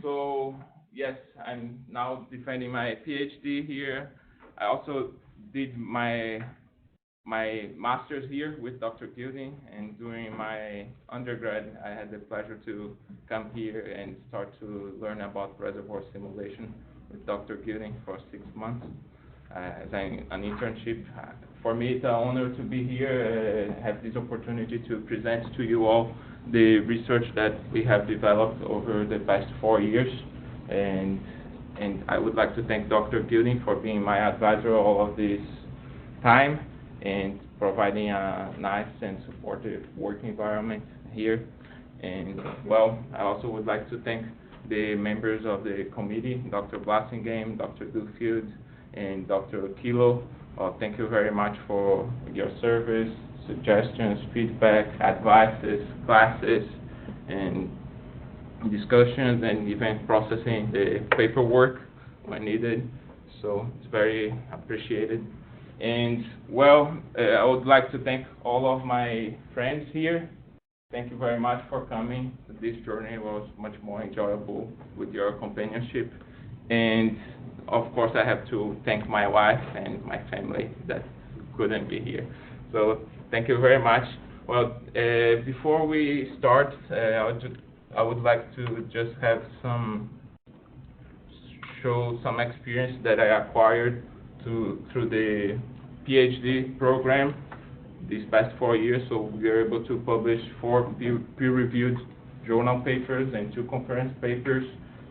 So yes, I'm now defending my PhD here. I also did my master's here with Dr. Gilding, and during my undergrad, I had the pleasure to come here and start to learn about reservoir simulation with Dr. Gilding for 6 months as an internship. For me, it's an honor to be here, have this opportunity to present to you all the research that we have developed over the past 4 years. And I would like to thank Dr. Gilding for being my advisor all of this time and providing a nice and supportive work environment here. And well, I also would like to thank the members of the committee, Dr. Blassingame, Dr. Duffield, and Dr. Kilo. Thank you very much for your service, suggestions, feedback, advices, classes, and discussions, and even processing the paperwork when needed. So it's very appreciated. And well, I would like to thank all of my friends here. Thank you very much for coming. This journey was much more enjoyable with your companionship. And of course, I have to thank my wife and my family that couldn't be here. So thank you very much. Well, before we start, I would like to just have show some experience that I acquired through the PhD program these past 4 years. So we were able to publish 4 peer-reviewed journal papers and 2 conference papers.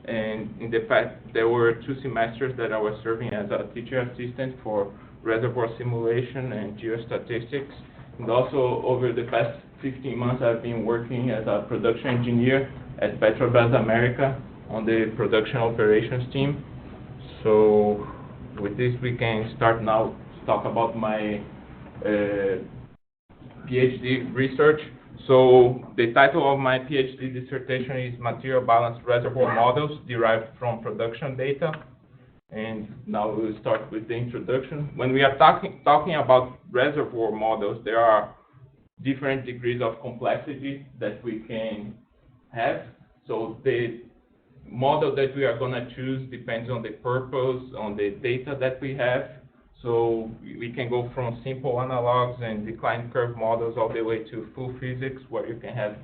And in the past, there were 2 semesters that I was serving as a teacher assistant for reservoir simulation and geostatistics. And also over the past 15 months, I've been working as a production engineer at Petrobras America on the production operations team. So with this, we can start now to talk about my PhD research. So the title of my PhD dissertation is Material Balance Reservoir Models Derived from Production Data. And now we'll start with the introduction. When we are talking about reservoir models, there are different degrees of complexity that we can have. So the model that we are going to choose depends on the purpose, on the data that we have. So we can go from simple analogs and decline curve models all the way to full physics, where you can have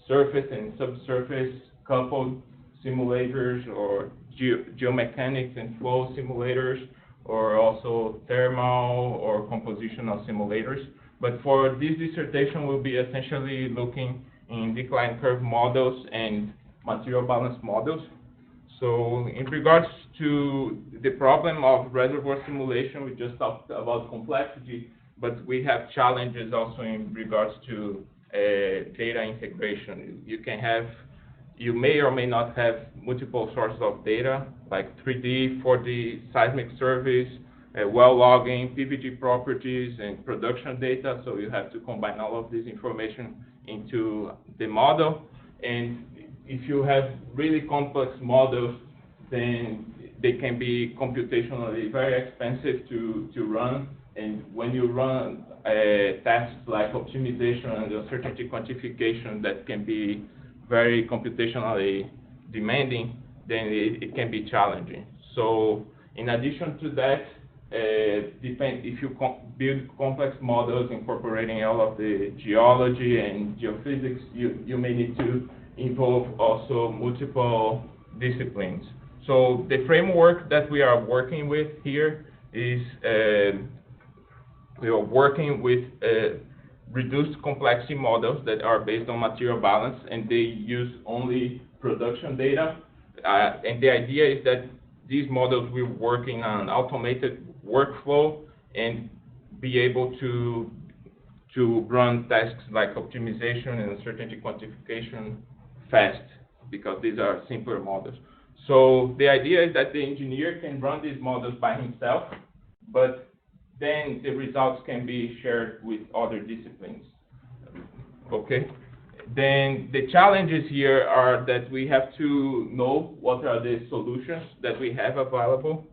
surface and subsurface coupled simulators, or geomechanics and flow simulators, or also thermal or compositional simulators. But for this dissertation, we'll be essentially looking in decline curve models and material balance models. So in regards to the problem of reservoir simulation, we just talked about complexity, but we have challenges also in regards to data integration. You may or may not have multiple sources of data, like 3D, 4D seismic surveys, well logging, PVG properties, and production data. So you have to combine all of this information into the model. And if you have really complex models, then they can be computationally very expensive to run. And when you run tasks like optimization and uncertainty quantification that can be very computationally demanding, then it can be challenging. So in addition to that, if you build complex models incorporating all of the geology and geophysics, you may need to involve also multiple disciplines. So the framework that we are working with here is we are working with reduced complexity models that are based on material balance, and they use only production data. And the idea is that these models will work in an automated workflow and be able to run tasks like optimization and uncertainty quantification fast, because these are simpler models. So the idea is that the engineer can run these models by himself, but then the results can be shared with other disciplines. Okay? Then the challenges here are that we have to know what are the solutions that we have available.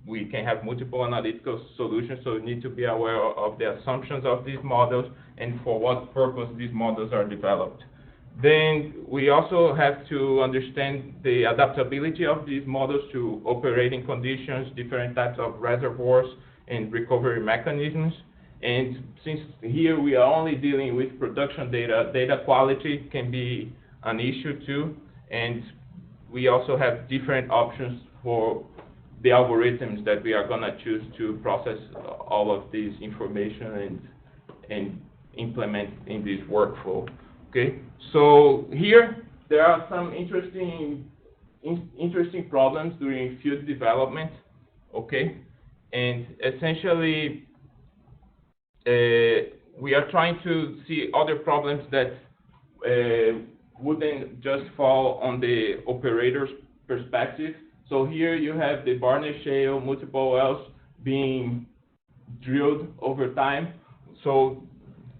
We can have multiple analytical solutions, so we need to be aware of the assumptions of these models and for what purpose these models are developed. Then we also have to understand the adaptability of these models to operating conditions, different types of reservoirs, and recovery mechanisms. And since here we are only dealing with production data, data quality can be an issue too. And we also have different options for the algorithms that we are going to choose to process all of this information and implement in this workflow. Okay, so here there are some interesting problems during field development. Okay, and essentially we are trying to see other problems that wouldn't just fall on the operator's perspective. So here you have the Barnett Shale, multiple wells being drilled over time. So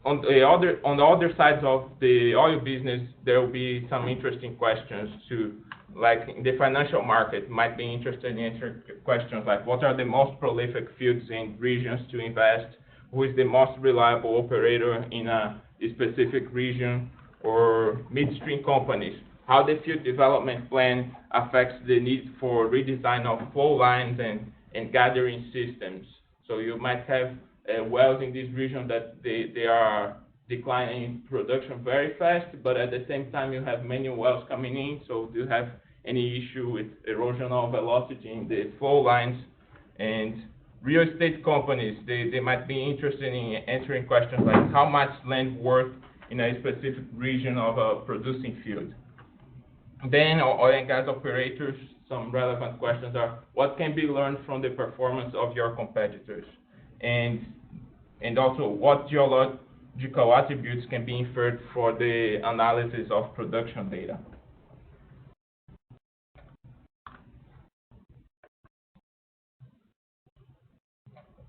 on the other sides of the oil business, there will be some interesting questions too. Like in the financial market, might be interested in answering questions like what are the most prolific fields and regions to invest, who is the most reliable operator in a specific region, or midstream companies, how the field development plan affects the need for redesign of flow lines and gathering systems. So you might have wells in this region that they are declining in production very fast, but at the same time you have many wells coming in, so do you have any issue with erosional velocity in the flow lines? And real estate companies, they might be interested in answering questions like how much land worth in a specific region of a producing field. Then oil and gas operators, some relevant questions are what can be learned from the performance of your competitors? And also what geological attributes can be inferred for the analysis of production data?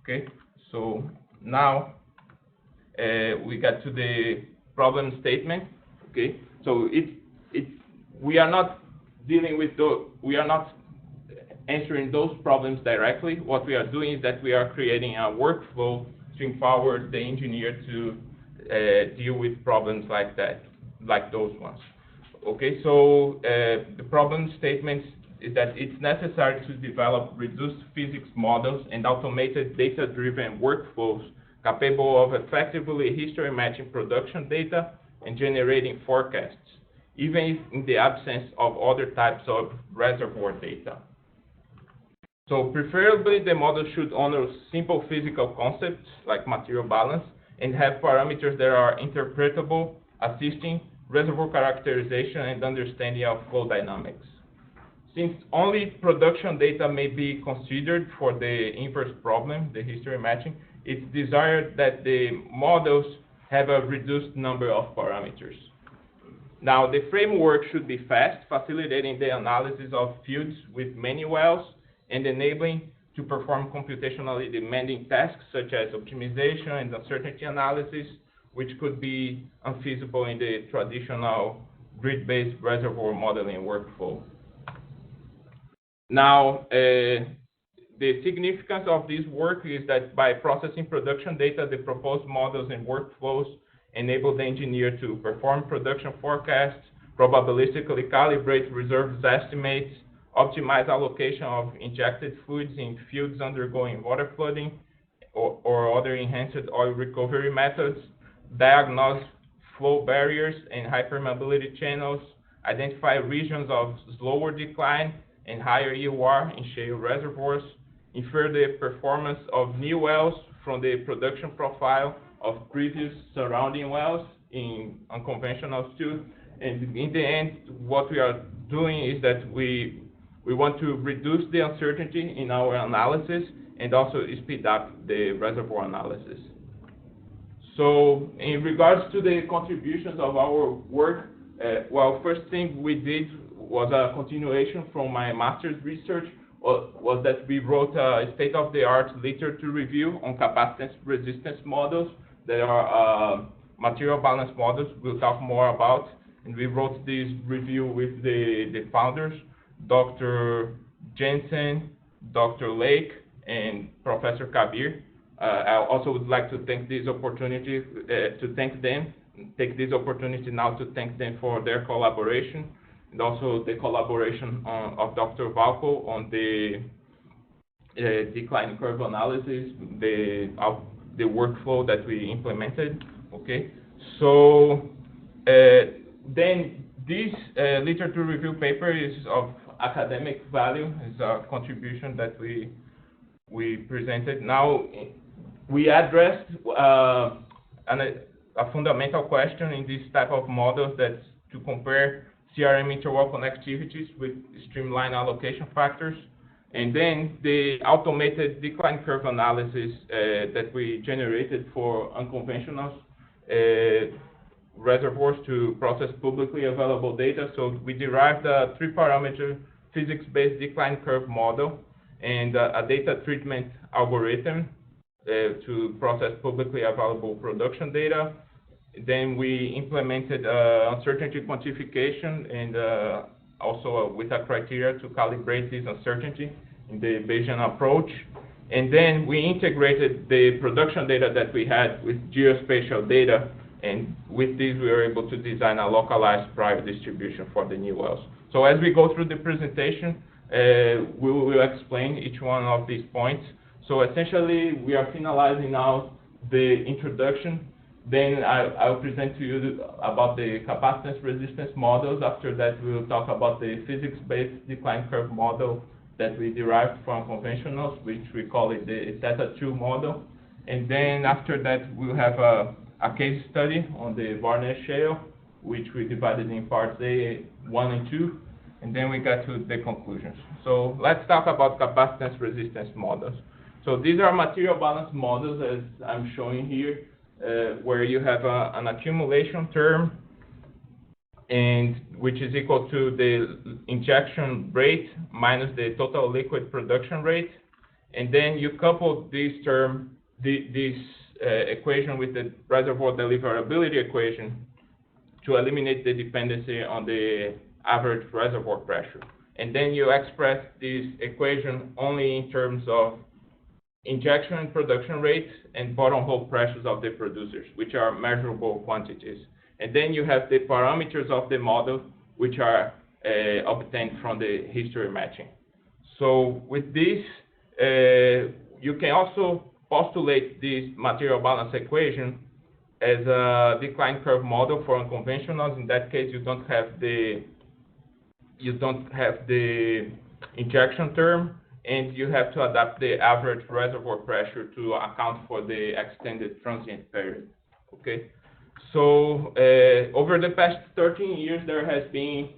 Okay, so now we got to the problem statement. Okay, so we are not dealing with we are not answering those problems directly. What we are doing is that we are creating a workflow to empower the engineer to deal with problems like that, like those ones. Okay, so the problem statement is that it's necessary to develop reduced physics models and automated data-driven workflows capable of effectively history matching production data and generating forecasts, even in the absence of other types of reservoir data. So preferably the model should honor simple physical concepts like material balance and have parameters that are interpretable, assisting reservoir characterization and understanding of flow dynamics. Since only production data may be considered for the inverse problem, the history matching, it's desired that the models have a reduced number of parameters. Now, the framework should be fast, facilitating the analysis of fields with many wells and enabling to perform computationally demanding tasks such as optimization and uncertainty analysis, which could be unfeasible in the traditional grid-based reservoir modeling workflow. Now, the significance of this work is that by processing production data, the proposed models and workflows enable the engineer to perform production forecasts, probabilistically calibrate reserves estimates, optimize allocation of injected fluids in fields undergoing waterflooding or other enhanced oil recovery methods, diagnose flow barriers and hypermobility channels, identify regions of slower decline and higher EUR in shale reservoirs, infer the performance of new wells from the production profile of previous surrounding wells in unconventional too. And in the end, what we are doing is that we want to reduce the uncertainty in our analysis and also speed up the reservoir analysis. So in regards to the contributions of our work, well, first thing we did was a continuation from my master's research, was that we wrote a state-of-the-art literature review on capacitance-resistance models that are material balance models we'll talk more about. And we wrote this review with the founders, Dr. Jensen, Dr. Lake, and Professor Kabir. I also would like to take this opportunity to thank them. take this opportunity now to thank them for their collaboration, and also the collaboration of Dr. Valco on the decline curve analysis, the workflow that we implemented. Okay, so then this literature review paper is of academic value. It's a contribution that we presented. Now we addressed a fundamental question in this type of models, that's to compare CRM interval connectivities with streamline allocation factors. And then the automated decline curve analysis that we generated for unconventional reservoirs to process publicly available data. So we derived a 3-parameter physics-based decline curve model and a data treatment algorithm to process publicly available production data. Then we implemented uncertainty quantification and also with a criteria to calibrate this uncertainty in the Bayesian approach. And then we integrated the production data that we had with geospatial data, and with this we were able to design a localized prior distribution for the new wells. So as we go through the presentation, we will explain each one of these points. So essentially, we are finalizing now the introduction. Then I'll present to you about the capacitance-resistance models. After that, we will talk about the physics-based decline curve model that we derived from conventionals, which we call it the Theta 2 model. And then after that, we'll have a case study on the Barnett Shale, which we divided in parts A, 1 and 2. And then we got to the conclusions. So let's talk about capacitance-resistance models. So these are material balance models, as I'm showing here, where you have an accumulation term, and which is equal to the injection rate minus the total liquid production rate, and then you couple this term, this equation, with the reservoir deliverability equation to eliminate the dependency on the average reservoir pressure, and then you express this equation only in terms of injection and production rates and bottomhole pressures of the producers, which are measurable quantities. And then you have the parameters of the model, which are obtained from the history matching. So with this, you can also postulate this material balance equation as a decline curve model for unconventionals. In that case, you don't have the injection term, and you have to adapt the average reservoir pressure to account for the extended transient period. Okay, so over the past 13 years, there has been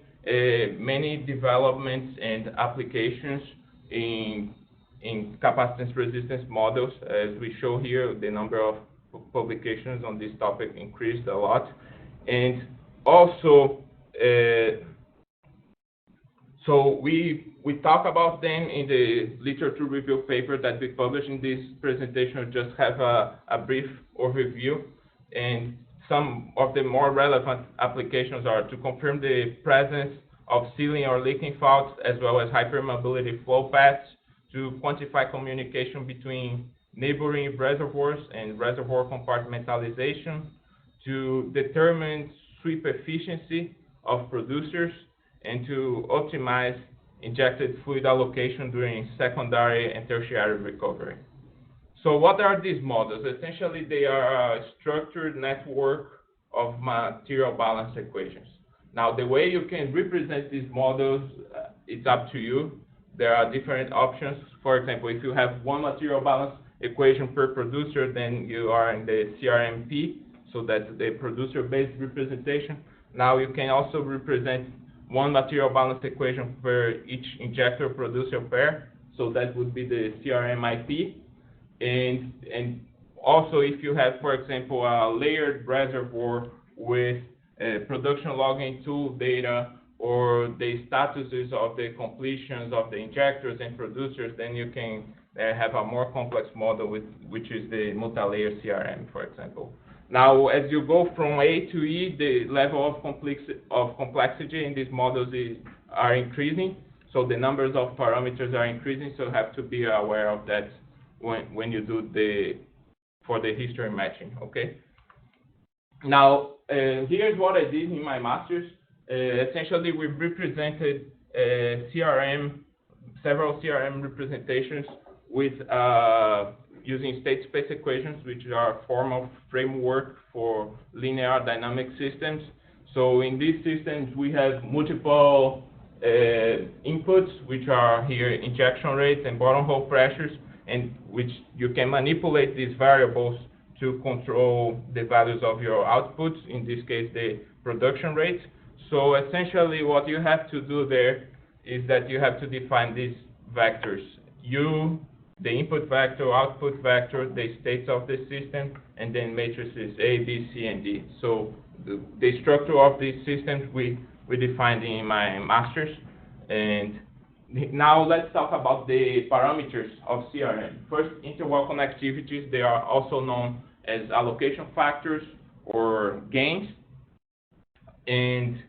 many developments and applications in capacitance resistance models. As we show here, the number of publications on this topic increased a lot, and also so we talk about them in the literature review paper that we published. In this presentation, we just have a brief overview, and some of the more relevant applications are to confirm the presence of sealing or leaking faults, as well as hypermobility flow paths, to quantify communication between neighboring reservoirs and reservoir compartmentalization, to determine sweep efficiency of producers, and to optimize injected fluid allocation during secondary and tertiary recovery. So what are these models? Essentially, they are a structured network of material balance equations. Now, the way you can represent these models, it's up to you. There are different options. For example, if you have one material balance equation per producer, then you are in the CRMP, so that's the producer-based representation. Now, you can also represent one material balance equation per each injector-producer pair, so that would be the CRMIP. And also, if you have, for example, a layered reservoir with production logging tool data, or the statuses of the completions of the injectors and producers, then you can have a more complex model, which is the multi-layer CRM, for example. Now, as you go from A to E, the level of complexity in these models are increasing, so the numbers of parameters are increasing, so you have to be aware of that when you do for the history matching, okay? Now, here's what I did in my master's. Essentially, we've represented several CRM representations with using state space equations, which are a form of framework for linear dynamic systems. So in these systems, we have multiple inputs, which are here injection rates and bottomhole pressures, and which you can manipulate these variables to control the values of your outputs, in this case, the production rate. So essentially, what you have to do there is that you have to define these vectors. U, the input vector, output vector, the states of the system, and then matrices A, B, C, and D. So the structure of these systems we defined in my master's. And now let's talk about the parameters of CRM. First, interwall connectivities, they are also known as allocation factors or gains. And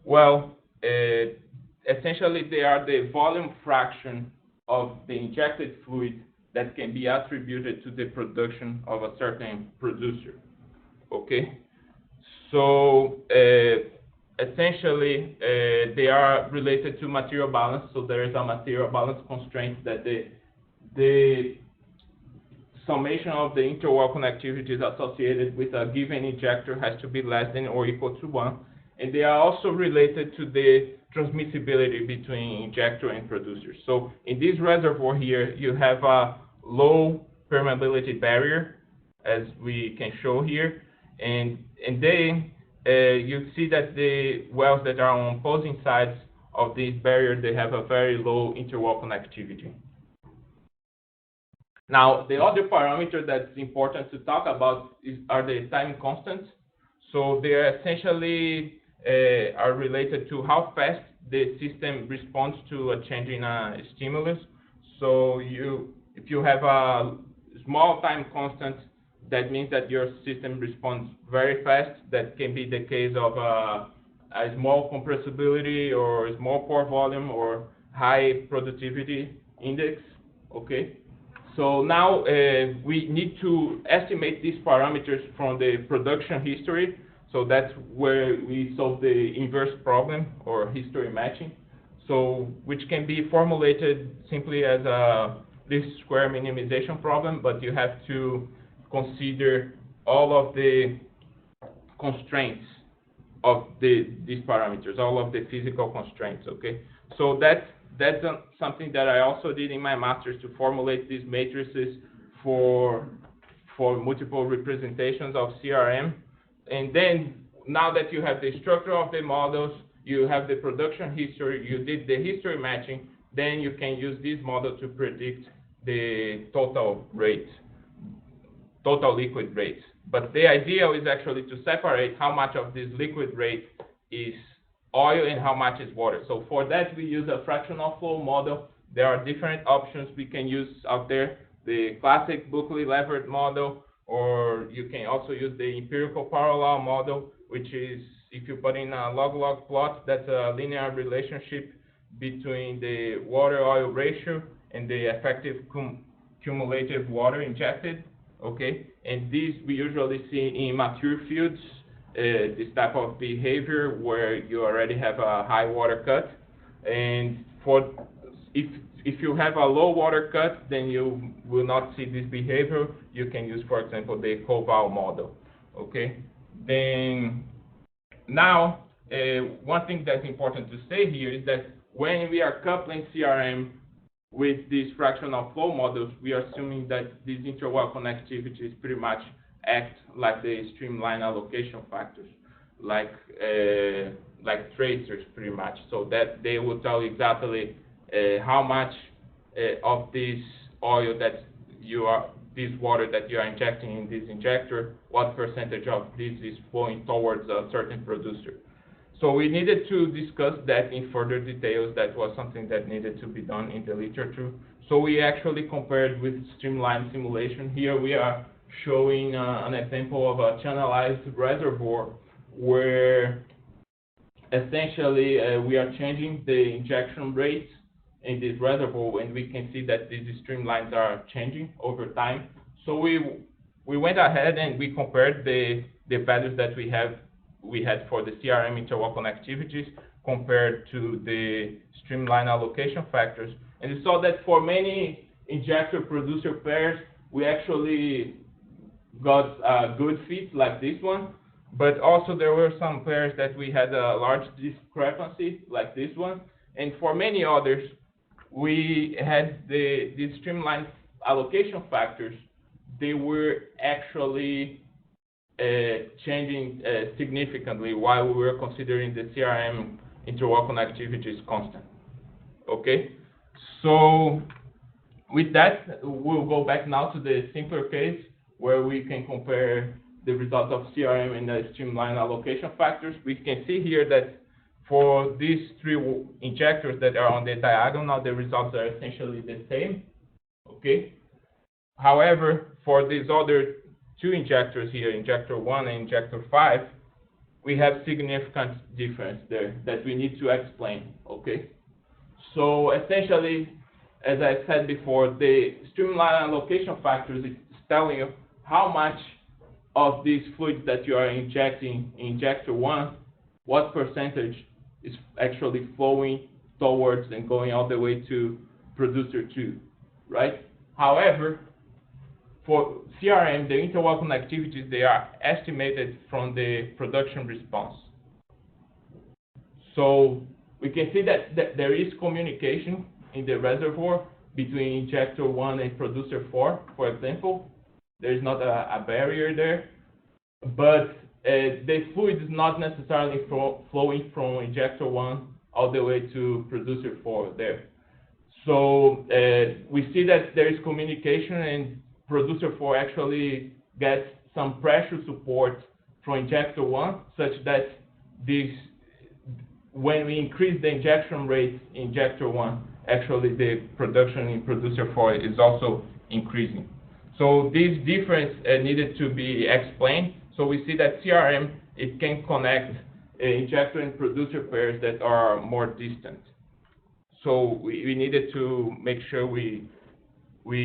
well, essentially they are the volume fraction of the injected fluid that can be attributed to the production of a certain producer. Okay, so essentially they are related to material balance. So there is a material balance constraint that the summation of the interwall connectivities associated with a given injector has to be less than or equal to 1. And they are also related to the transmissibility between injector and producer. So in this reservoir here, you have a low permeability barrier, as we can show here. And then you see that the wells that are on opposing sides of this barrier, they have a very low interwall connectivity. Now, the other parameter that's important to talk about are the time constants. So they are essentially are related to how fast the system responds to a change in a stimulus. So if you have a small time constant, that means that your system responds very fast. That can be the case of a small compressibility or a small pore volume or high productivity index. Okay. So now we need to estimate these parameters from the production history. So that's where we solve the inverse problem or history matching. So which can be formulated simply as a least square minimization problem, but you have to consider all of the constraints of these parameters, all of the physical constraints. Okay. So that's something that I also did in my master's, to formulate these matrices for multiple representations of CRM. And then now that you have the structure of the models, you have the production history, you did the history matching, then you can use this model to predict the total rate, total liquid rate. But the idea is actually to separate how much of this liquid rate is oil and how much is water. So for that, we use a fractional flow model. There are different options we can use out there. The classic Buckley-Leverett model, or you can also use the empirical parallel model, which is, if you put in a log-log plot, that's a linear relationship between the water-oil ratio and the effective cumulative water injected. Okay, and these we usually see in mature fields, this type of behavior where you already have a high water cut. And if you have a low water cut, then you will not see this behavior. You can use, for example, the Koval model. Okay. Then now, one thing that's important to say here is that when we are coupling CRM with these fractional flow models, we are assuming that these interwall connectivities pretty much act like the streamline allocation factors, like tracers pretty much, so that they will tell you exactly how much of this oil that this water that you are injecting in this injector, what percentage of this is flowing towards a certain producer. So we needed to discuss that in further details. That was something that needed to be done in the literature. So we actually compared with streamline simulation. Here we are showing an example of a channelized reservoir where essentially we are changing the injection rates in this reservoir, and we can see that these streamlines are changing over time. So we we went ahead and we compared the values that we had for the CRM interwall connectivities compared to the streamline allocation factors. And we saw that for many injector-producer pairs, we actually got a good fit like this one. But also there were some pairs that we had a large discrepancy like this one. And for many others, we had the streamline allocation factors. They were actually changing significantly while we were considering the CRM interwall connectivities constant. Okay, so with that, we'll go back now to the simpler case where we can compare the results of CRM and the streamline allocation factors. We can see here that for these three injectors that are on the diagonal, the results are essentially the same. Okay. However, for these other two injectors here, injector 1 and injector 5, we have significant difference there that we need to explain. Okay. So essentially, as I said before, the streamline allocation factors is telling you how much of these fluids that you are injecting in injector 1, what percentage is actually flowing towards and going all the way to producer 2, right? However, for CRM, the interwall connectivities, they are estimated from the production response. So we can see that there is communication in the reservoir between injector 1 and producer 4, for example. There is not a barrier there, but the fluid is not necessarily flowing from injector 1 all the way to producer 4 there. So we see that there is communication, and producer 4 actually gets some pressure support from injector 1, such that when we increase the injection rate in injector 1, actually the production in producer 4 is also increasing. So this difference needed to be explained. So we see that CRM, it can connect injector and producer pairs that are more distant. So we needed to make sure we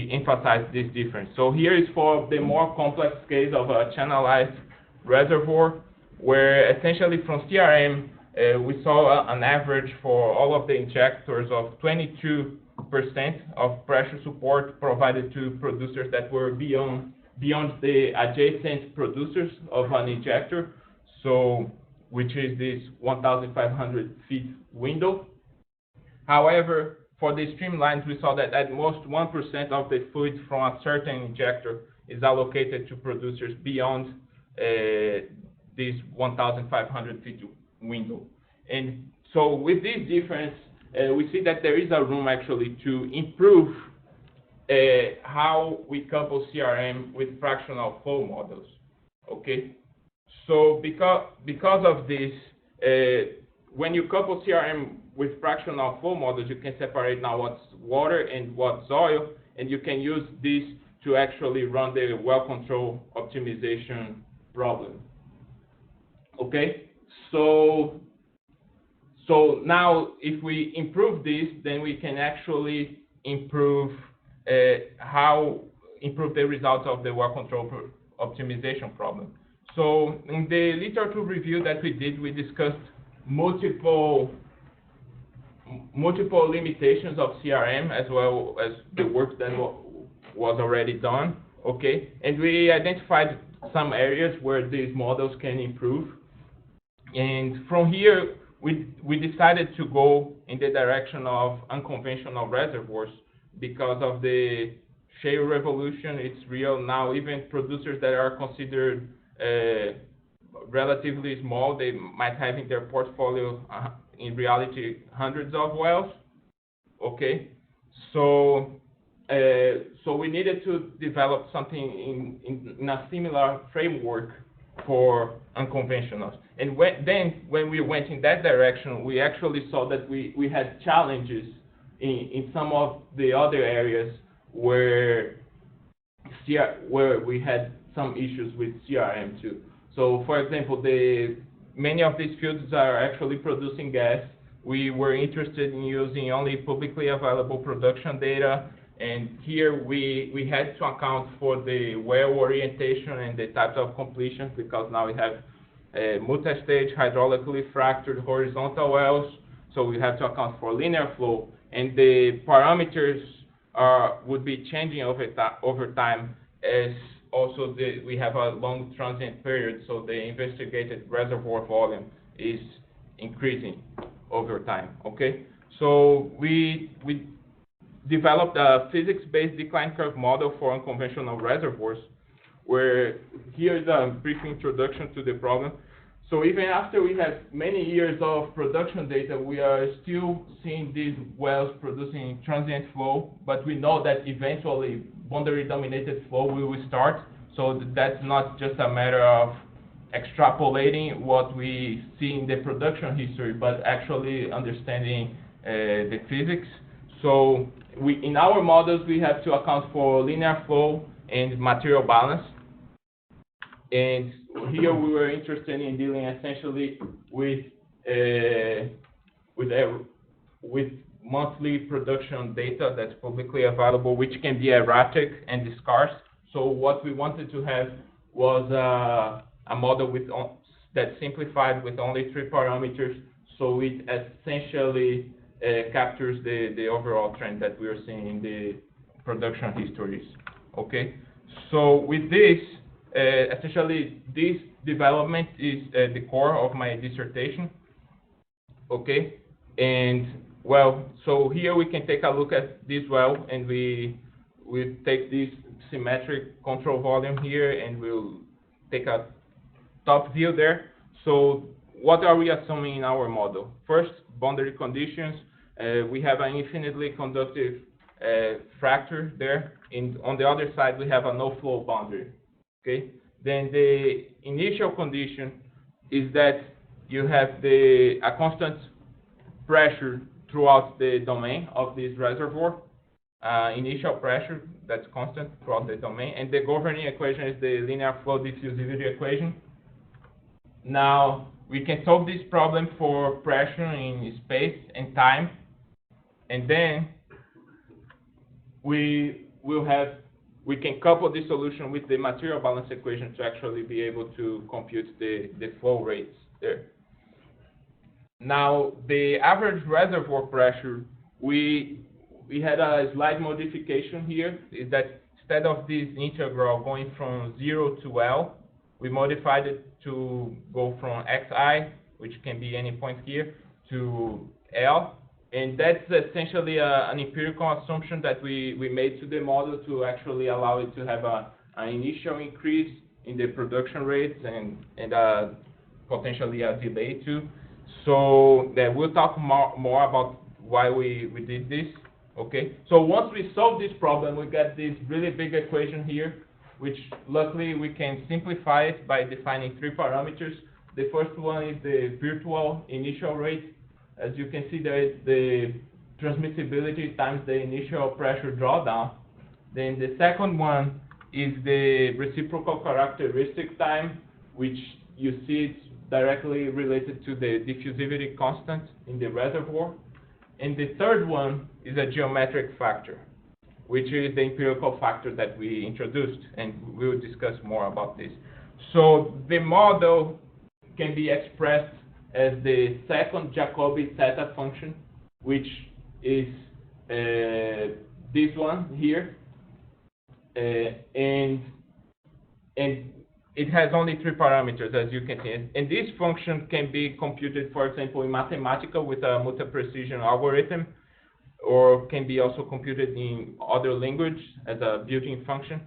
emphasize this difference. So here is for the more complex case of a channelized reservoir, where essentially from CRM, we saw an average for all of the injectors of 22% of pressure support provided to producers that were beyond the adjacent producers of an injector, so which is this 1,500 feet window. However, for the streamlines, we saw that at most 1% of the fluid from a certain injector is allocated to producers beyond this 1,500 feet window. And so with this difference, we see that there is a room actually to improve how we couple CRM with fractional flow models. Okay, so because of this, when you couple CRM with fractional flow models, you can separate now what's water and what's oil, and you can use this to actually run the well control optimization problem. Okay, so now if we improve this, then we can actually improve the results of the well control optimization problem. So in the literature review that we did, we discussed multiple limitations of CRM, as well as the work that was already done. Okay, and we identified some areas where these models can improve. And from here, we decided to go in the direction of unconventional reservoirs because of the shale revolution. It's real now. Even producers that are considered relatively small, they might have in their portfolio, in reality, hundreds of wells. Okay, so we needed to develop something in a similar framework for unconventionals. And when we went in that direction, we actually saw that we had challenges in some of the other areas where we had some issues with CRM too. So for example, many of these fields are actually producing gas. We were interested in using only publicly available production data, And here we had to account for the well orientation and the types of completions, because now we have multi-stage hydraulically fractured horizontal wells, so we have to account for linear flow, and the parameters would be changing over time, as also we have a long transient period, so the investigated reservoir volume is increasing over time. Okay, so we developed a physics-based decline curve model for unconventional reservoirs, where here is a brief introduction to the problem. So even after we have many years of production data, we are still seeing these wells producing transient flow, but we know that eventually boundary-dominated flow will start. So that's not just a matter of extrapolating what we see in the production history, but actually understanding the physics. So in our models, we have to account for linear flow and material balance. And here we were interested in dealing essentially with monthly production data that's publicly available, which can be erratic and scarce. So what we wanted to have was a model that simplified with only 3 parameters, so it essentially captures the overall trend that we are seeing in the production histories. Okay, so with this, essentially this development is the core of my dissertation. Okay, and well, so here we can take a look at this well, and we take this symmetric control volume here, and we'll take a top view there. So what are we assuming in our model? First, boundary conditions. We have an infinitely conductive fracture there. On the other side, we have a no-flow boundary. Okay. Then the initial condition is that you have a constant pressure throughout the domain of this reservoir. Initial pressure that's constant throughout the domain, and the governing equation is the linear flow diffusivity equation. Now we can solve this problem for pressure in space and time, and then we can couple this solution with the material balance equation to actually be able to compute the flow rates there. Now the average reservoir pressure, we had a slight modification here, is that instead of this integral going from 0 to L, we modified it to go from xi, which can be any point here, to L. And that's essentially an empirical assumption that we made to the model to actually allow it to have an initial increase in the production rates and potentially a delay too. So we'll talk more about why we did this. Okay, so once we solve this problem, we get this really big equation here, which luckily we can simplify it by defining 3 parameters. The first one is the virtual initial rate. As you can see, there is the transmissibility times the initial pressure drawdown. Then the second one is the reciprocal characteristic time, which you see it's directly related to the diffusivity constant in the reservoir. And the third one is a geometric factor, which is the empirical factor that we introduced, and we'll discuss more about this. So the model can be expressed as the second Jacobi theta function, which is this one here, and it has only 3 parameters, as you can see. And this function can be computed, for example, in mathematical with a multi-precision algorithm, or can be also computed in other language as a built-in function.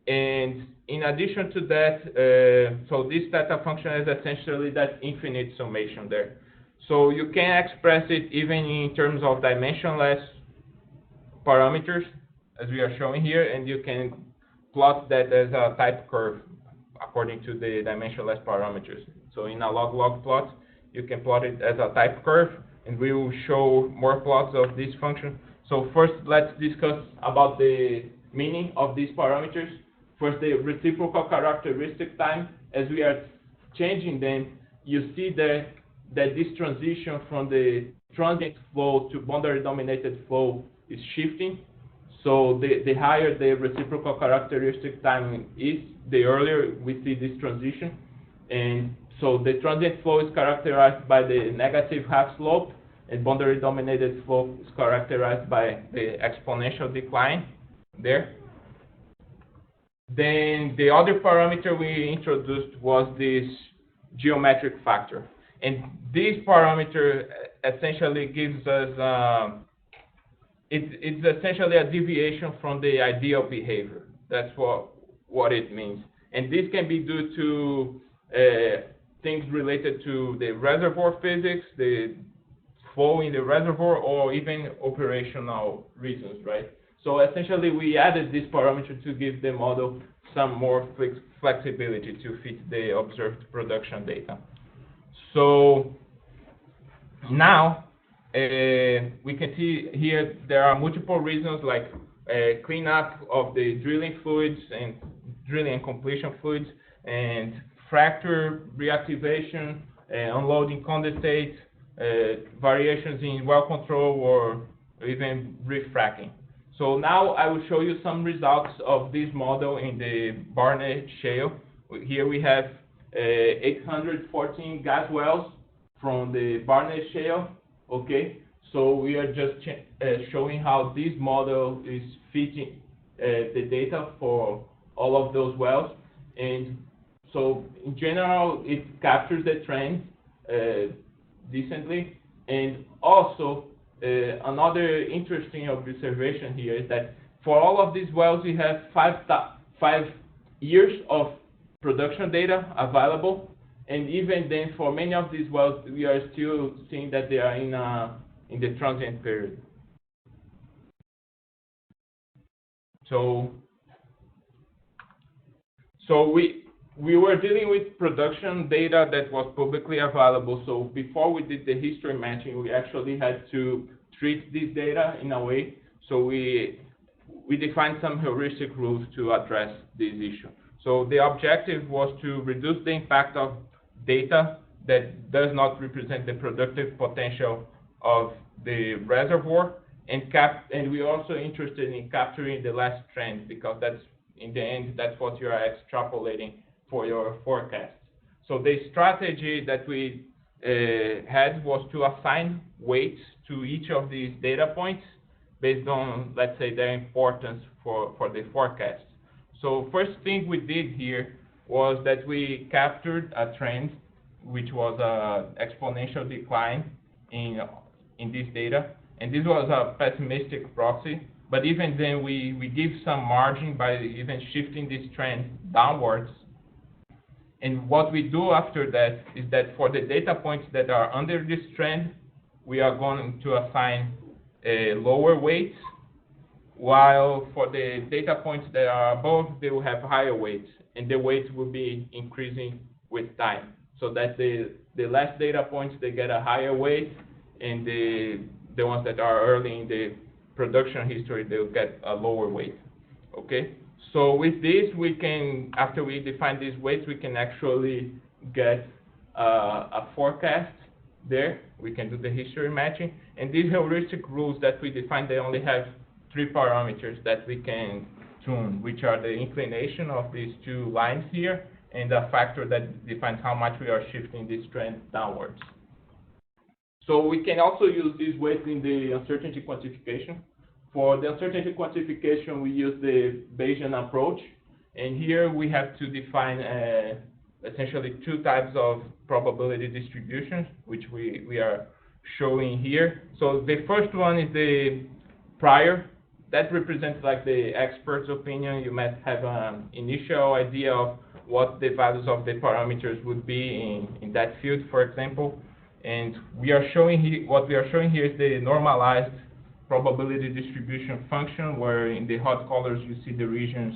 And in addition to that, so this theta function is essentially that infinite summation there. So you can express it even in terms of dimensionless parameters, as we are showing here, and you can plot that as a type curve according to the dimensionless parameters. So in a log-log plot, you can plot it as a type curve, and we will show more plots of this function. So first, let's discuss about the meaning of these parameters. First, the reciprocal characteristic time. As we are changing them, you see that this transition from the transient flow to boundary-dominated flow is shifting. So the higher the reciprocal characteristic time is, the earlier we see this transition. And so the transient flow is characterized by the negative half slope, and boundary dominated flow is characterized by the exponential decline there. Then the other parameter we introduced was this geometric factor. And this parameter essentially gives us, it's essentially a deviation from the ideal behavior. That's what it means. And this can be due to things related to the reservoir physics, the flow in the reservoir, or even operational reasons, right? So essentially, we added this parameter to give the model some more flexibility to fit the observed production data. So now we can see here there are multiple reasons, like cleanup of the drilling fluids and drilling and completion fluids, and fracture reactivation, unloading condensate, variations in well control, or even refracking. So now I will show you some results of this model in the Barnett Shale. Here we have 814 gas wells from the Barnett Shale. Okay, so we are just showing how this model is fitting the data for all of those wells. And so in general, it captures the trend decently. And also, another interesting observation here is that for all of these wells, we have 5 years of production data available. And even then, for many of these wells, we are still seeing that they are in the transient period. So we were dealing with production data that was publicly available. So before we did the history matching, we actually had to treat this data in a way. So we defined some heuristic rules to address this issue. So the objective was to reduce the impact of data that does not represent the productive potential of the reservoir, and we're also interested in capturing the last trend, because that's, in the end, that's what you are extrapolating for your forecast. So the strategy that we had was to assign weights to each of these data points based on, let's say, their importance for the forecast. So first thing we did here was that we captured a trend, which was an exponential decline in this data. And this was a pessimistic proxy. But even then, we give some margin by even shifting this trend downwards. And what we do after that is that for the data points that are under this trend, we are going to assign lower weights, while for the data points that are above, they will have higher weights, and the weights will be increasing with time. So that the last data points, they get a higher weight, and the ones that are early in the production history, they'll get a lower weight. Okay? So with this, we can, after we define these weights, we can actually get a forecast there. We can do the history matching. And these heuristic rules that we define, they only have 3 parameters that we can tune, which are the inclination of these 2 lines here, and a factor that defines how much we are shifting this trend downwards. So we can also use these weights in the uncertainty quantification. For the uncertainty quantification, we use the Bayesian approach. And here we have to define essentially 2 types of probability distributions, which we are showing here. So the first one is the prior. That represents like the expert's opinion. You might have an initial idea of what the values of the parameters would be in that field, for example. And we are showing here, what we are showing here is the normalized probability distribution function, where in the hot colors you see the regions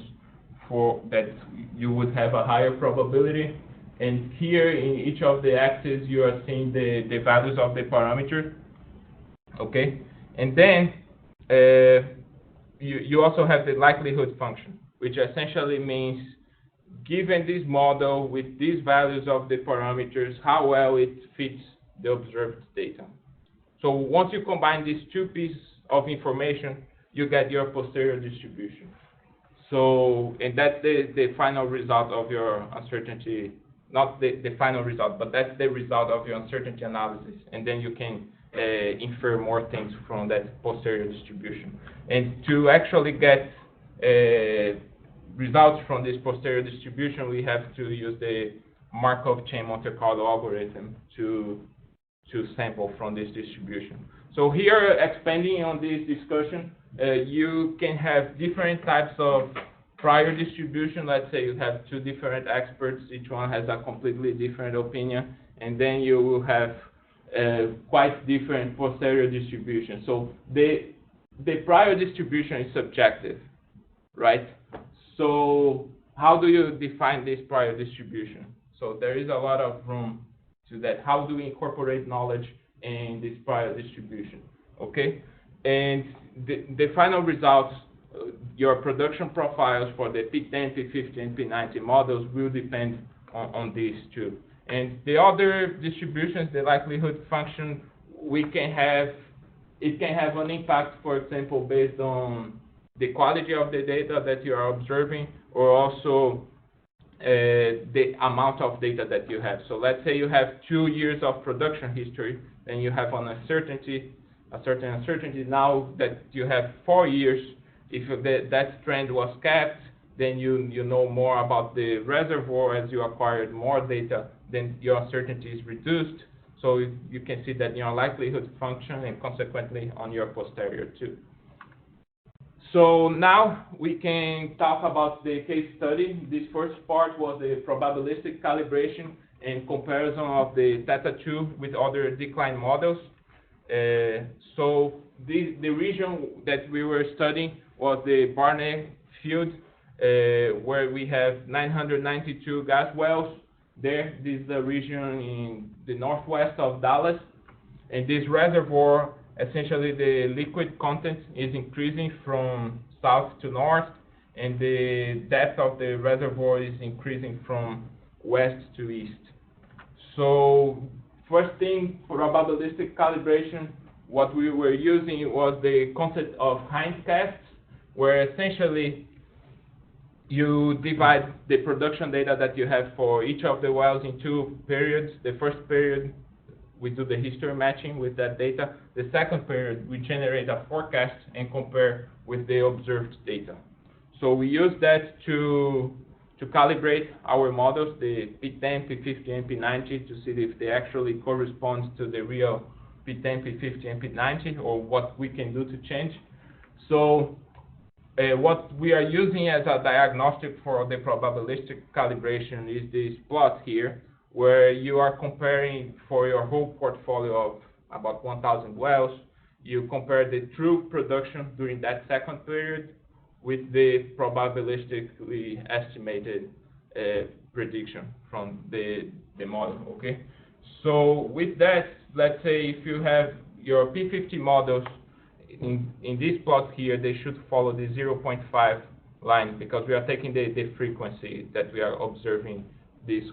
for that you would have a higher probability. And here in each of the axes you are seeing the values of the parameter. Okay, and then you also have the likelihood function, which essentially means, given this model with these values of the parameters, how well it fits the observed data. So once you combine these 2 pieces of information, you get your posterior distribution. So, and that's the final result of your uncertainty, not the final result, but that's the result of your uncertainty analysis. And then you can infer more things from that posterior distribution. And to actually get results from this posterior distribution, we have to use the Markov chain Monte Carlo algorithm to sample from this distribution. So here, expanding on this discussion, you can have different types of prior distribution. Let's say you have two different experts, each one has a completely different opinion, and then you will have quite different posterior distribution. So the prior distribution is subjective, right? So how do you define this prior distribution? So there is a lot of room to that. How do we incorporate knowledge in this prior distribution? Okay, and the final results, your production profiles for the P10, P50, and P90 models will depend on these two. And the other distributions, the likelihood function, it can have an impact, for example, based on the quality of the data that you are observing, or also the amount of data that you have. So let's say you have 2 years of production history, then you have an uncertainty, a certain uncertainty. Now that you have 4 years, if that trend was kept, then you know more about the reservoir as you acquired more data, then your uncertainty is reduced. So you can see that your likelihood function and consequently on your posterior too. So now we can talk about the case study. This first part was the probabilistic calibration and comparison of the Theta 2 with other decline models. So the region that we were studying was the Barnett field, where we have 992 gas wells. This is the region in the northwest of Dallas. And this reservoir, essentially the liquid content is increasing from south to north, and the depth of the reservoir is increasing from west to east. So first thing, for probabilistic calibration, what we were using was the concept of hindcasts, where essentially you divide the production data that you have for each of the wells in 2 periods. The first period, we do the history matching with that data. The second period, we generate a forecast and compare with the observed data. So we use that to calibrate our models, the P10, P50, and P90, to see if they actually correspond to the real P10, P50, and P90, or what we can do to change. So what we are using as a diagnostic for the probabilistic calibration is this plot here, where you are comparing for your whole portfolio of about 1,000 wells. You compare the true production during that second period with the probabilistically estimated prediction from the model, okay? So with that, let's say if you have your P50 models, in this plot here, they should follow the 0.5 line, because we are taking the frequency that we are observing this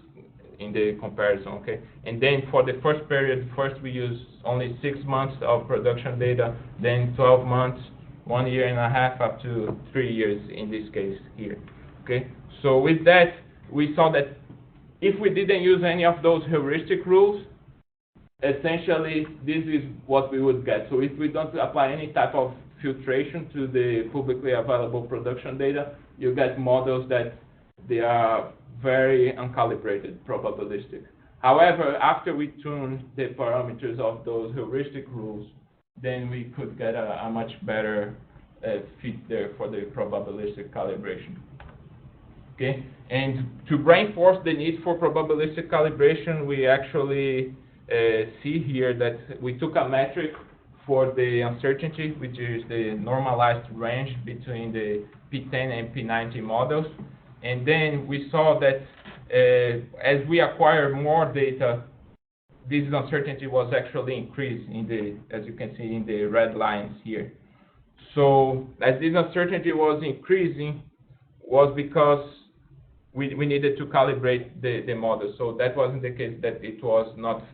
in the comparison, okay? And then for the first period, first we use only 6 months of production data, then 12 months, 1 year and a half, up to 3 years in this case here, okay? So with that, we saw that if we didn't use any of those heuristic rules, essentially this is what we would get. So if we don't apply any type of filtration to the publicly available production data, you get models that they are very uncalibrated, probabilistic. However, after we tune the parameters of those heuristic rules, then we could get a much better fit there for the probabilistic calibration. Okay, and to reinforce the need for probabilistic calibration, we actually see here that we took a metric for the uncertainty, which is the normalized range between the P10 and P90 models. And then we saw that as we acquire more data, this uncertainty was actually increased in the, as you can see in the red lines here. So as this uncertainty was increasing, was because we needed to calibrate the model. So that wasn't the case that it was not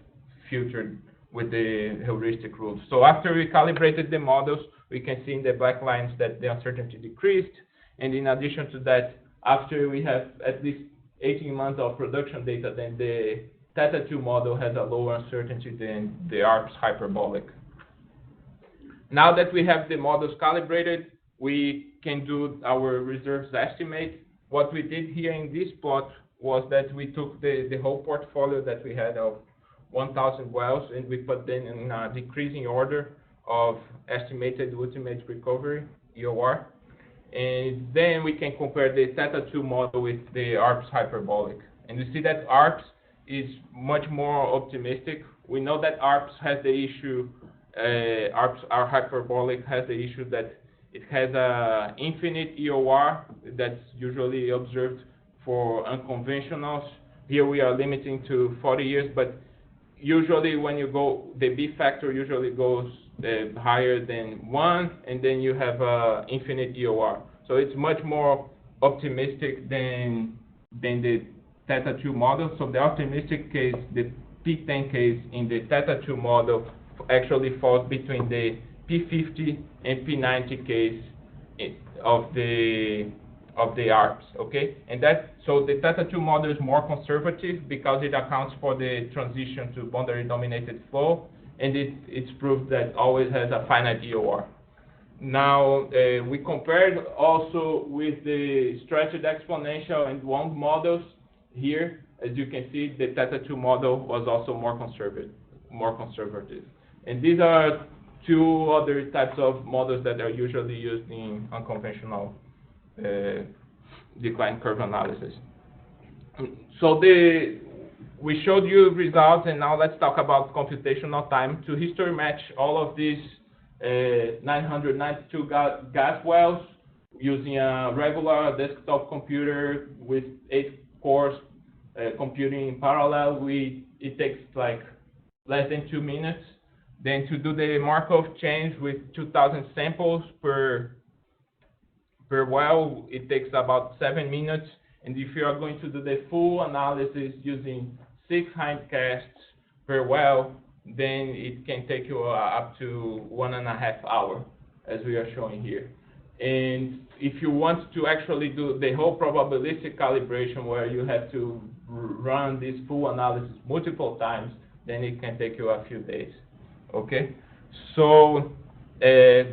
filtered with the heuristic rules. So after we calibrated the models, we can see in the black lines that the uncertainty decreased. And in addition to that, after we have at least 18 months of production data, then the Theta 2 model has a lower uncertainty than the ARPS hyperbolic. Now that we have the models calibrated, we can do our reserves estimate. What we did here in this plot was that we took the whole portfolio that we had of 1,000 wells, and we put them in a decreasing order of estimated ultimate recovery, EOR. And then we can compare the Theta 2 model with the ARPS hyperbolic. And you see that ARPS is much more optimistic. We know that ARPS has the issue, our hyperbolic has the issue that it has an infinite EOR that's usually observed for unconventionals. Here we are limiting to 40 years, but usually when you go, the B factor usually goes higher than 1, and then you have infinite EOR. So it's much more optimistic than the Theta 2 model. So the optimistic case, the P10 case in the Theta 2 model actually falls between the P50 and P90 case of the ARPS, okay? And so the Theta 2 model is more conservative because it accounts for the transition to boundary dominated flow, and it's proved that always has a finite EOR. Now, we compared also with the stretched exponential and Wong models. Here, as you can see, the Theta 2 model was also more conservative. And these are two other types of models that are usually used in unconventional decline curve analysis. So we showed you results, and now let's talk about computational time. To history match all of these 992 gas wells using a regular desktop computer with 8 cores computing in parallel, it takes like less than 2 minutes. Then to do the Markov chains with 2,000 samples per well, it takes about 7 minutes. And if you are going to do the full analysis using 6 hindcasts per well, then it can take you up to 1.5 hours, as we are showing here. And if you want to actually do the whole probabilistic calibration, where you have to run this full analysis multiple times, then it can take you a few days. Okay, so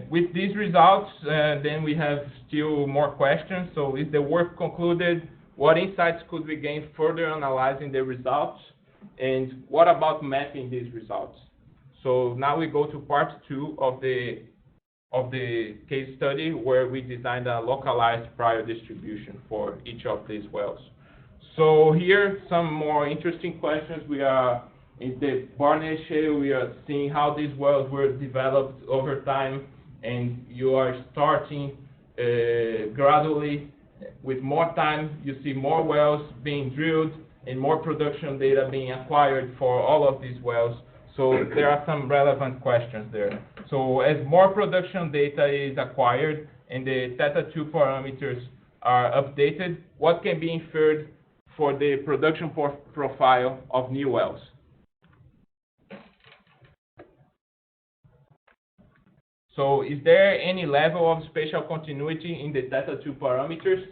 with these results, then we have still more questions. So is the work concluded? What insights could we gain further analyzing the results? And what about mapping these results? So now we go to part 2 of the case study, where we designed a localized prior distribution for each of these wells. So here, some more interesting questions. We are in the Barnett Shale. We are seeing how these wells were developed over time, and you are starting gradually. With more time, you see more wells being drilled and more production data being acquired for all of these wells. So there are some relevant questions there. So as more production data is acquired and the Theta 2 parameters are updated, what can be inferred for the production profile of new wells? So is there any level of spatial continuity in the Theta 2 parameters?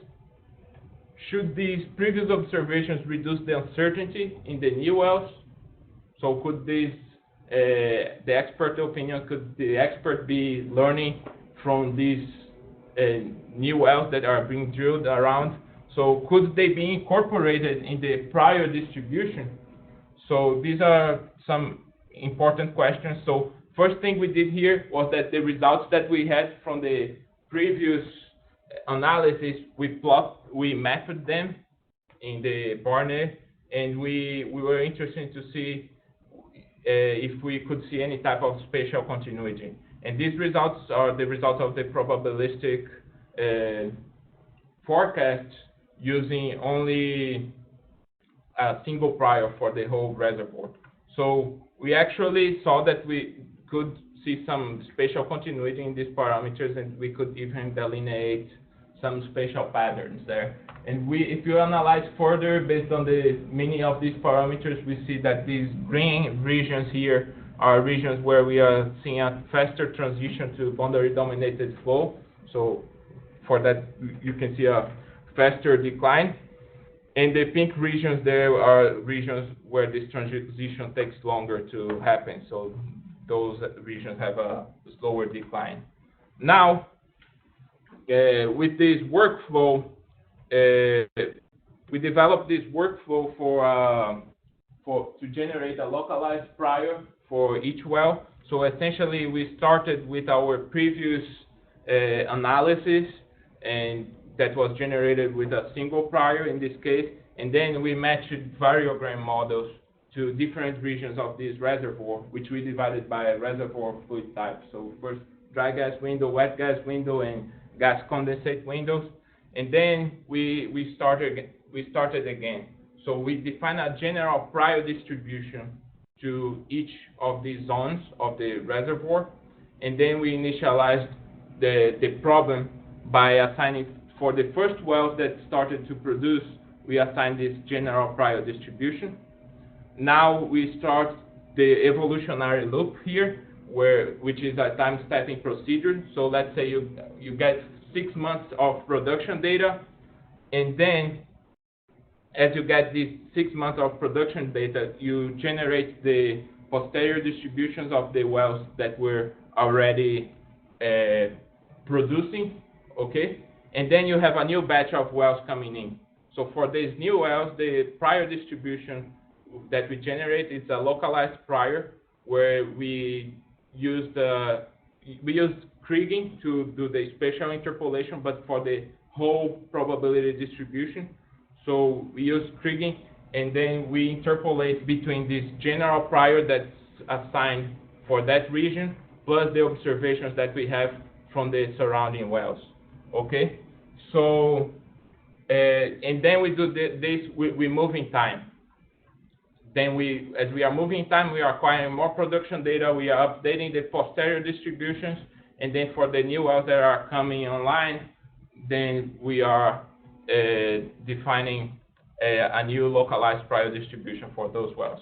Should these previous observations reduce the uncertainty in the new wells? So could this, the expert opinion, could the expert be learning from these new wells that are being drilled around? So could they be incorporated in the prior distribution? So these are some important questions. So first thing we did here was that the results that we had from the previous analysis, we mapped them in the Barnett, and we were interested to see if we could see any type of spatial continuity. And these results are the results of the probabilistic forecast using only a single prior for the whole reservoir. So we actually saw that we could see some spatial continuity in these parameters, and we could even delineate some spatial patterns there. And if you analyze further based on the many of these parameters, we see that these green regions here are regions where we are seeing a faster transition to boundary-dominated flow. So for that, you can see a faster decline. And the pink regions there are regions where this transition takes longer to happen. So those regions have a slower decline. Now, with this workflow, we developed this workflow to generate a localized prior for each well. So essentially, we started with our previous analysis, and that was generated with a single prior in this case, and then we matched variogram models to different regions of this reservoir, which we divided by reservoir fluid type. So first, dry gas window, wet gas window, and gas condensate windows, and then we started again. So we define a general prior distribution to each of these zones of the reservoir, and then we initialized the problem by assigning, for the first wells that started to produce, we assigned this general prior distribution. Now we start the evolutionary loop here, which is a time-stepping procedure. So let's say you get 6 months of production data, and then as you get these 6 months of production data, you generate the posterior distributions of the wells that were already producing, okay? And then you have a new batch of wells coming in. So for these new wells, the prior distribution that we generate is a localized prior, where we use Kriging to do the spatial interpolation, but for the whole probability distribution. So we use Kriging, and then we interpolate between this general prior that's assigned for that region, plus the observations that we have from the surrounding wells, okay? So, and then we do this, we move in time. Then as we are moving in time, we are acquiring more production data, we are updating the posterior distributions, and then for the new wells that are coming online, then we are defining a new localized prior distribution for those wells.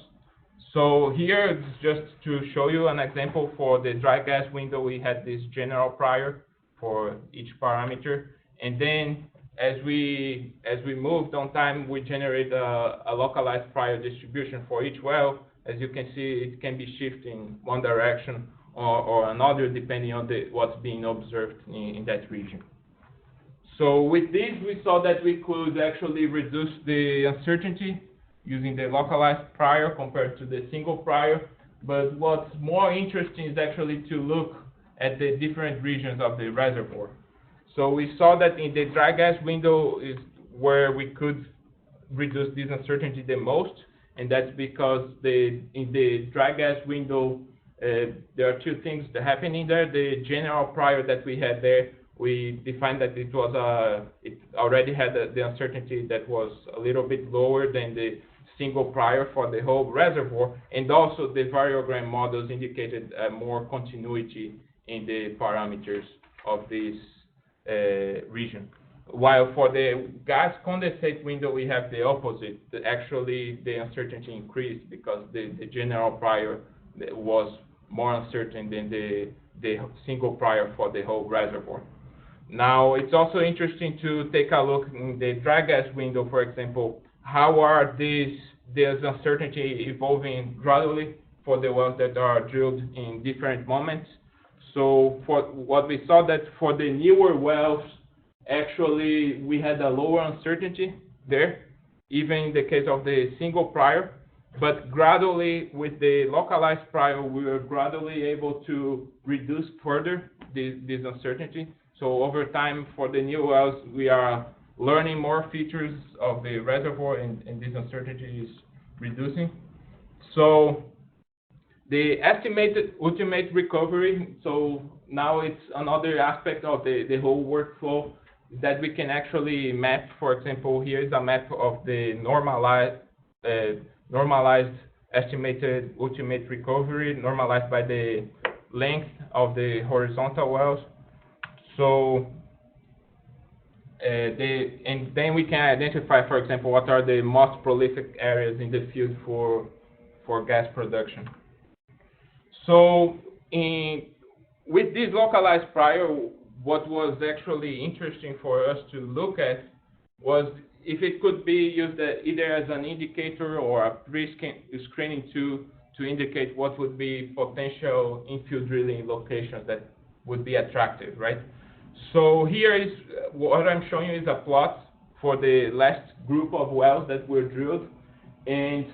So here, just to show you an example, for the dry gas window, we had this general prior for each parameter, and then as we moved on time, we generate a localized prior distribution for each well. As you can see, it can be shifting one direction or another depending on what's being observed in that region. So with this, we saw that we could actually reduce the uncertainty using the localized prior compared to the single prior. But what's more interesting is actually to look at the different regions of the reservoir. So we saw that in the dry gas window is where we could reduce this uncertainty the most, and that's because in the dry gas window, there are two things that happen in there. The general prior that we had there, we defined that it already had the uncertainty that was a little bit lower than the single prior for the whole reservoir, and also the variogram models indicated more continuity in the parameters of this region. While for the gas condensate window, we have the opposite. Actually, the uncertainty increased because the general prior was more uncertain than the single prior for the whole reservoir. Now, it's also interesting to take a look in the dry gas window, for example, how are this uncertainty evolving gradually for the wells that are drilled in different moments. So for what we saw, that for the newer wells, actually we had a lower uncertainty there, even in the case of the single prior. But gradually, with the localized prior, we were gradually able to reduce further this uncertainty. So over time, for the new wells, we are learning more features of the reservoir, and this uncertainty is reducing. So the estimated ultimate recovery, so now it's another aspect of the whole workflow that we can actually map. For example, here is a map of the normalized estimated ultimate recovery, normalized by the length of the horizontal wells. So and then we can identify, for example, what are the most prolific areas in the field for gas production. So with this localized prior, what was actually interesting for us to look at was if it could be used either as an indicator or a pre-screening tool to indicate what would be potential infill drilling locations that would be attractive, right? So here is what I'm showing you is a plot for the last group of wells that were drilled. And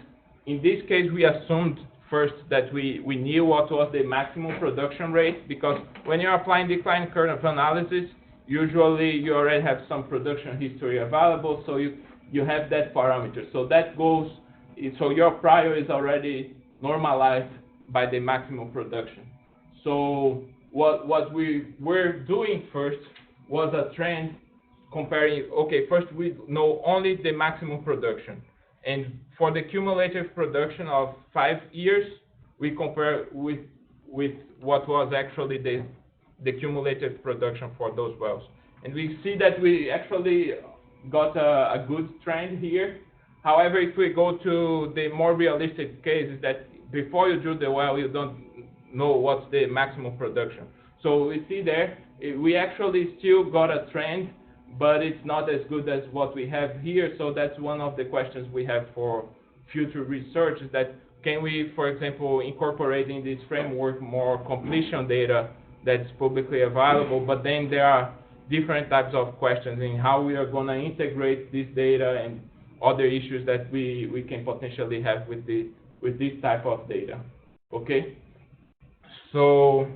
in this case, we assumed first that we knew what was the maximum production rate, because when you're applying decline curve analysis, usually you already have some production history available, so you have that parameter. So that goes, so your prior is already normalized by the maximum production. So what we were doing first was a trend comparing, okay, first we know only the maximum production. And for the cumulative production of 5 years, we compare with what was actually the cumulative production for those wells. And we see that we actually got a good trend here. However, if we go to the more realistic case, is that before you drill the well, you don't know what's the maximum production. So we see there, we actually still got a trend, but it's not as good as what we have here. So that's one of the questions we have for future research, is that can we, for example, incorporate in this framework more completion data that's publicly available, but then there are different types of questions in how we are going to integrate this data and other issues that we can potentially have with this type of data. Okay, so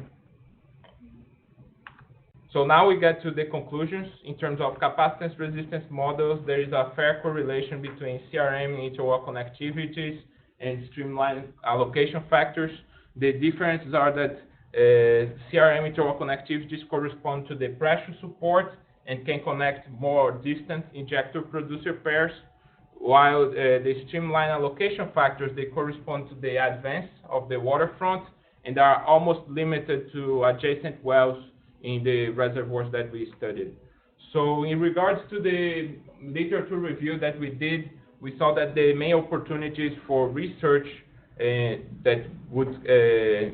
now we get to the conclusions. In terms of capacitance resistance models, there is a fair correlation between CRM interwell connectivities and streamline allocation factors. The differences are that CRM interwell connectivities correspond to the pressure support and can connect more distant injector-producer pairs, while the streamline allocation factors, they correspond to the advance of the waterfront and are almost limited to adjacent wells in the reservoirs that we studied. So in regards to the literature review that we did, we saw that the main opportunities for research that would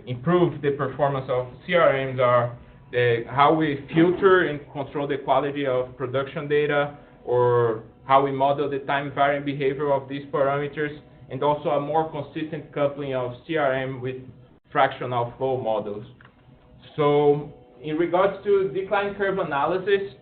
improve the performance of CRMs are how we filter and control the quality of production data, or how we model the time varying behavior of these parameters, and also a more consistent coupling of CRM with fractional flow models. So in regards to decline curve analysis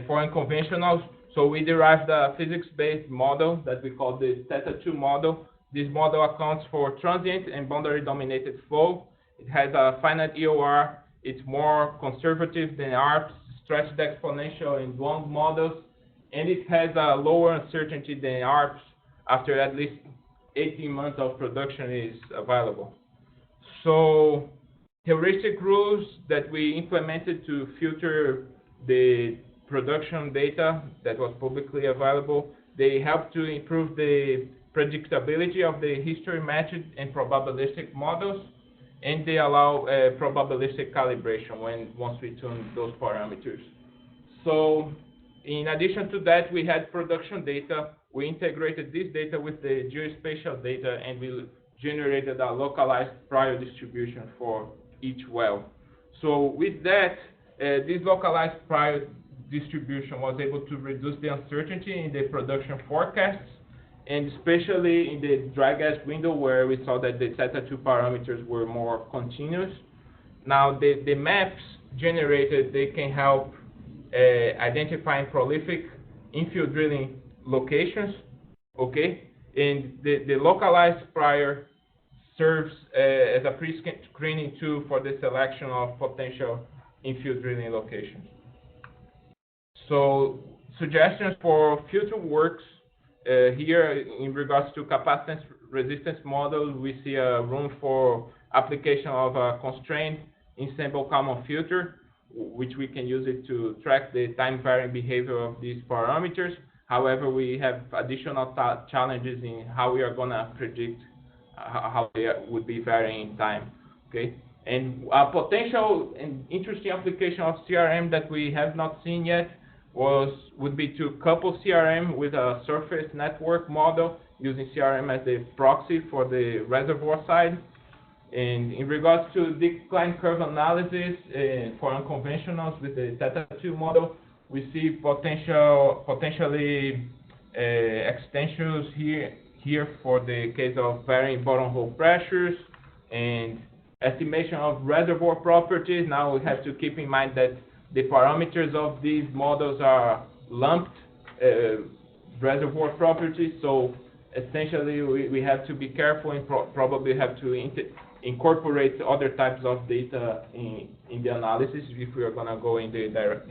for unconventionals, so we derived a physics-based model that we call the Theta 2 model. This model accounts for transient and boundary-dominated flow. It has a finite EOR. It's more conservative than ARPS, stretched exponential, and Dwong models, and it has a lower uncertainty than ARPS after at least 18 months of production is available. So heuristic rules that we implemented to filter the production data that was publicly available, they help to improve the predictability of the history matched and probabilistic models, and they allow probabilistic calibration once we tune those parameters. So in addition to that, we had production data. We integrated this data with the geospatial data, and we generated a localized prior distribution for each well. So with that, this localized prior distribution was able to reduce the uncertainty in the production forecasts, and especially in the dry gas window, where we saw that the Theta 2 parameters were more continuous. Now the maps generated, they can help identifying prolific infill drilling locations, okay? And the localized prior serves as a pre-screening tool for the selection of potential infill drilling locations. So suggestions for future works here in regards to capacitance resistance models, we see a room for application of a constrained ensemble Kalman filter, which we can use it to track the time varying behavior of these parameters. However, we have additional challenges in how we are going to predict how they would be varying in time. Okay, and a potential and interesting application of CRM that we have not seen yet would be to couple CRM with a surface network model, using CRM as a proxy for the reservoir side. And in regards to decline curve analysis for unconventionals with the Theta 2 model, we see potentially extensions here for the case of varying bottomhole pressures and estimation of reservoir properties. Now we have to keep in mind that the parameters of these models are lumped reservoir properties, so essentially we have to be careful and probably have to incorporate other types of data in the analysis if we are going to go in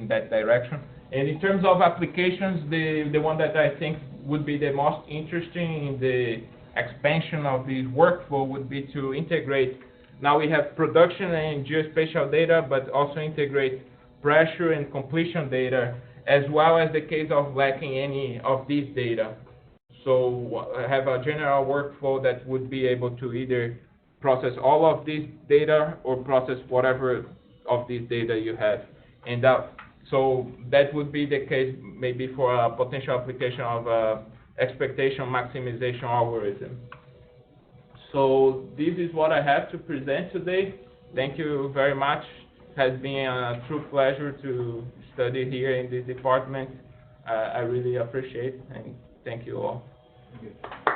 that direction. And in terms of applications, the one that I think would be the most interesting in the expansion of this workflow would be to integrate. Now we have production and geospatial data, but also integrate pressure and completion data, as well as the case of lacking any of these data. So have a general workflow that would be able to either process all of this data or process whatever of this data you have. And so that would be the case maybe for a potential application of expectation maximization algorithm. So this is what I have to present today. Thank you very much. It has been a true pleasure to study here in this department. I really appreciate it, and thank you all. Thank you.